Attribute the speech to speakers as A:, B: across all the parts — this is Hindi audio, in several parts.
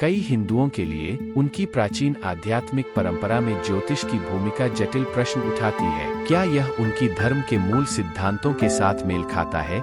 A: कई हिंदुओं के लिए उनकी प्राचीन आध्यात्मिक परंपरा में ज्योतिष की भूमिका जटिल प्रश्न उठाती है। क्या यह उनकी धर्म के मूल सिद्धांतों के साथ मेल खाता है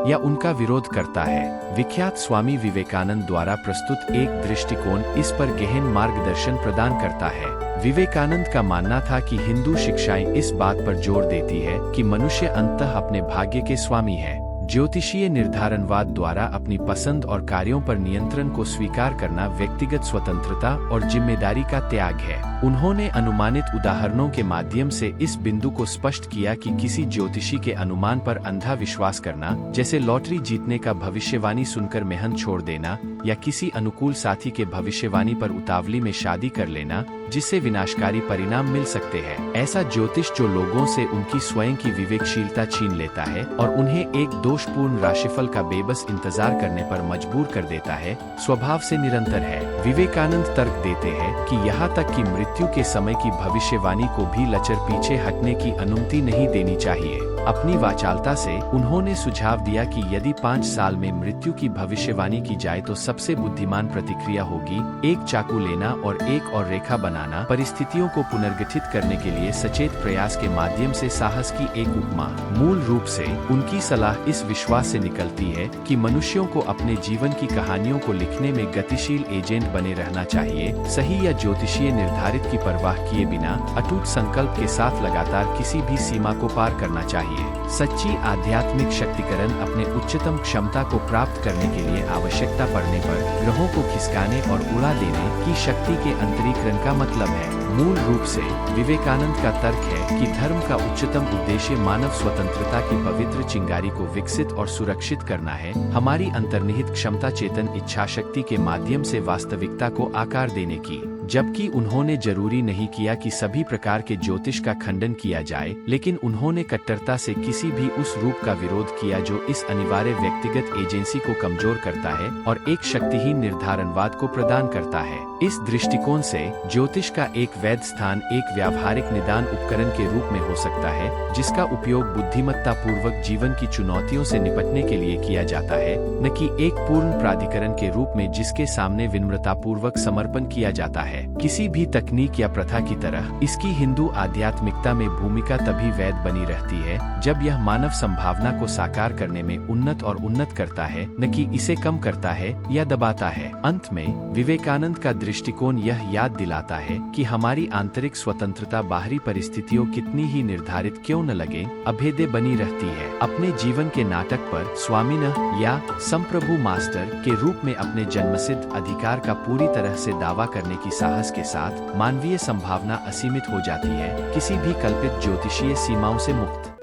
A: या उनका विरोध करता है? विख्यात स्वामी विवेकानंद द्वारा प्रस्तुत एक दृष्टिकोण इस पर गहन मार्गदर्शन प्रदान करता है। विवेकानंद का मानना था कि हिंदू शिक्षाएं इस बात पर जोर देती है कि मनुष्य अंततः अपने भाग्य के स्वामी है। ज्योतिषीय निर्धारणवाद द्वारा अपनी पसंद और कार्यों पर नियंत्रण को स्वीकार करना व्यक्तिगत स्वतंत्रता और जिम्मेदारी का त्याग है। उन्होंने अनुमानित उदाहरणों के माध्यम से इस बिंदु को स्पष्ट किया कि किसी ज्योतिषी के अनुमान पर अंधा विश्वास करना, जैसे लॉटरी जीतने का भविष्यवाणी सुनकर मेहनत छोड़ देना या किसी अनुकूल साथी के भविष्यवाणी पर उतावली में शादी कर लेना, जिससे विनाशकारी परिणाम मिल सकते हैं। ऐसा ज्योतिष जो लोगों से उनकी स्वयं की विवेकशीलता छीन लेता है और उन्हें एक दोषपूर्ण राशिफल का बेबस इंतजार करने पर मजबूर कर देता है, स्वभाव से निरंतर है। विवेकानंद तर्क देते हैं कि यहाँ तक कि मृत्यु के समय की भविष्यवाणी को भी लचर पीछे हटने की अनुमति नहीं देनी चाहिए। अपनी वाचालता से उन्होंने सुझाव दिया कि यदि 5 साल में मृत्यु की भविष्यवाणी की जाए तो सबसे बुद्धिमान प्रतिक्रिया होगी एक चाकू लेना और एक और रेखा बनाना, परिस्थितियों को पुनर्गठित करने के लिए सचेत प्रयास के माध्यम से साहस की एक उपमा। मूल रूप से उनकी सलाह इस विश्वास से निकलती है कि मनुष्यों को अपने जीवन की कहानियों को लिखने में गतिशील एजेंट बने रहना चाहिए, सही या ज्योतिषीय निर्धारित की परवाह किए बिना अटूट संकल्प के साथ लगातार किसी भी सीमा को पार करना चाहिए। सच्ची आध्यात्मिक शक्तिकरण अपने उच्चतम क्षमता को प्राप्त करने के लिए आवश्यकता पड़ने पर ग्रहों को खिसकाने और उड़ा देने की शक्ति के अंतरीकरण का मतलब है। मूल रूप से विवेकानंद का तर्क है कि धर्म का उच्चतम उद्देश्य मानव स्वतंत्रता की पवित्र चिंगारी को विकसित और सुरक्षित करना है, हमारी अंतर्निहित क्षमता चेतन इच्छा शक्ति के माध्यम से वास्तविकता को आकार देने की। जबकि उन्होंने जरूरी नहीं किया कि सभी प्रकार के ज्योतिष का खंडन किया जाए, लेकिन उन्होंने कट्टरता से किसी भी उस रूप का विरोध किया जो इस अनिवार्य व्यक्तिगत एजेंसी को कमजोर करता है और एक शक्तिहीन निर्धारणवाद को प्रदान करता है। इस दृष्टिकोण से ज्योतिष का एक वैध स्थान एक व्यावहारिक निदान उपकरण के रूप में हो सकता है, जिसका उपयोग बुद्धिमत्ता पूर्वक जीवन की चुनौतियों से निपटने के लिए किया जाता है, न कि एक पूर्ण प्राधिकरण के रूप में जिसके सामने विनम्रतापूर्वक समर्पण किया जाता है। किसी भी तकनीक या प्रथा की तरह इसकी हिंदू आध्यात्मिकता में भूमिका तभी वैध बनी रहती है जब यह मानव संभावना को साकार करने में उन्नत करता है, न कि इसे कम करता है या दबाता है। अंत में विवेकानंद का दृष्टिकोण यह याद दिलाता है कि हमारी आंतरिक स्वतंत्रता बाहरी परिस्थितियों कितनी ही निर्धारित क्यों न लगे, अभेद्य बनी रहती है। अपने जीवन के नाटक पर स्वामिनः या संप्रभु मास्टर के रूप में अपने जन्मसिद्ध अधिकार का पूरी तरह से दावा करने की साहस के साथ मानवीय संभावना असीमित हो जाती है, किसी भी कल्पित ज्योतिषीय सीमाओं से मुक्त।